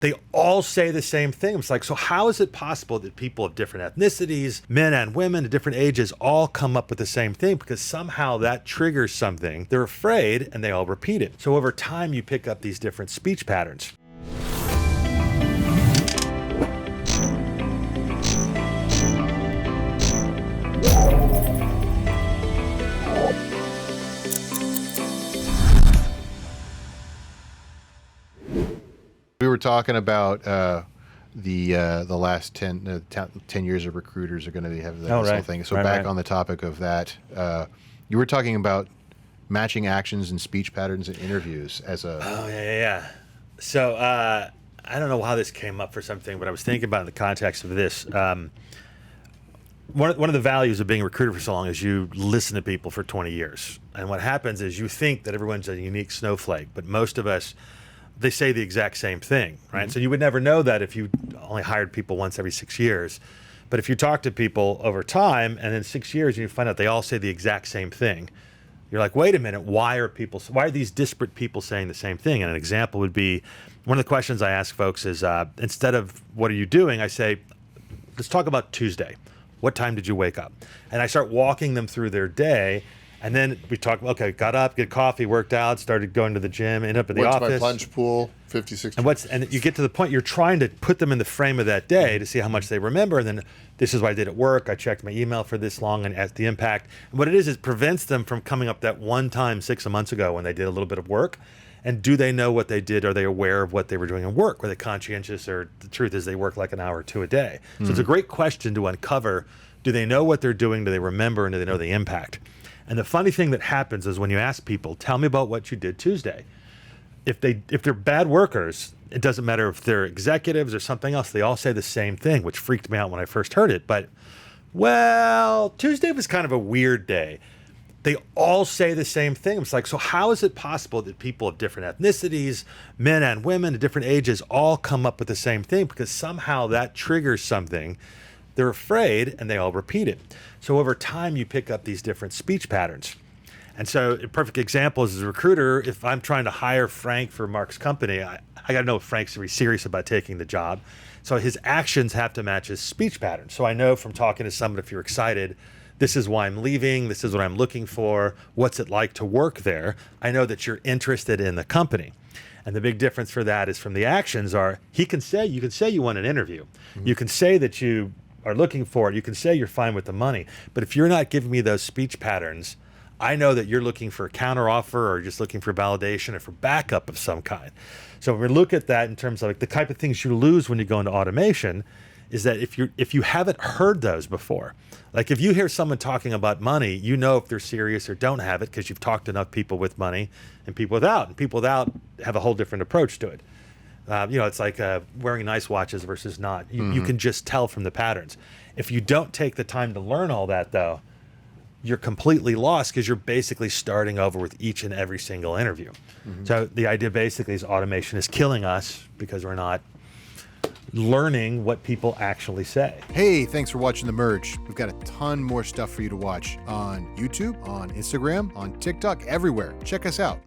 They all say the same thing. It's like, so how is it possible that people of different ethnicities, men and women at different ages, all come up with the same thing? Because somehow that triggers something. They're afraid and they all repeat it. So over time, you pick up these different speech patterns. We were talking about the last 10 years of recruiters are going to have this whole thing. So back on the topic of that, you were talking about matching actions and speech patterns in interviews as a... Oh, yeah. So I don't know how this came up for something, but I was thinking about it in the context of this. One of the values of being a recruiter for so long is you listen to people for 20 years. And what happens is you think that everyone's a unique snowflake, but most of us, they say the exact same thing, right? Mm-hmm. So you would never know that if you only hired people once every 6 years. But if you talk to people over time and in 6 years you find out they all say the exact same thing, you're like, wait a minute, why are these disparate people saying the same thing? And an example would be, one of the questions I ask folks is, instead of what are you doing, I say, let's talk about Tuesday. What time did you wake up? And I start walking them through their day. And then we talk, okay, got up, get coffee, worked out, started going to the gym, ended up at the office. Went to my plunge pool, 50, 60. And you get to the point, you're trying to put them in the frame of that day to see how much they remember. And then this is what I did at work. I checked my email for this long and at the impact. And what it is, it prevents them from coming up that one time 6 months ago when they did a little bit of work. And do they know what they did? Are they aware of what they were doing at work? Were they conscientious? Or the truth is they work like an hour or two a day. So it's a great question to uncover. Do they know what they're doing? Do they remember? And do they know the impact? And the funny thing that happens is when you ask people, tell me about what you did Tuesday. If they're bad workers, it doesn't matter if they're executives or something else, they all say the same thing, which freaked me out when I first heard it. But, well, Tuesday was kind of a weird day. They all say the same thing. It's like, so how is it possible that people of different ethnicities, men and women at different ages, all come up with the same thing? Because somehow that triggers something. They're afraid and they all repeat it. So over time, you pick up these different speech patterns. And so a perfect example is as a recruiter, if I'm trying to hire Frank for Mark's company, I got to know if Frank's really serious about taking the job. So his actions have to match his speech pattern. So I know from talking to someone, if you're excited, this is why I'm leaving, this is what I'm looking for, what's it like to work there? I know that you're interested in the company. And the big difference for that is from the actions are, you can say you want an interview. Mm-hmm. You can say that you are looking for it. You can say you're fine with the money. But if you're not giving me those speech patterns, I know that you're looking for a counteroffer or just looking for validation or for backup of some kind. So when we look at that in terms of like the type of things you lose when you go into automation is that if you haven't heard those before, like if you hear someone talking about money, you know if they're serious or don't have it because you've talked to enough people with money and people without. And people without have a whole different approach to it. It's like wearing nice watches versus not. You can just tell from the patterns. If you don't take the time to learn all that, though, you're completely lost because you're basically starting over with each and every single interview. Mm-hmm. So the idea basically is automation is killing us because we're not learning what people actually say. Hey, thanks for watching The Merge. We've got a ton more stuff for you to watch on YouTube, on Instagram, on TikTok, everywhere. Check us out.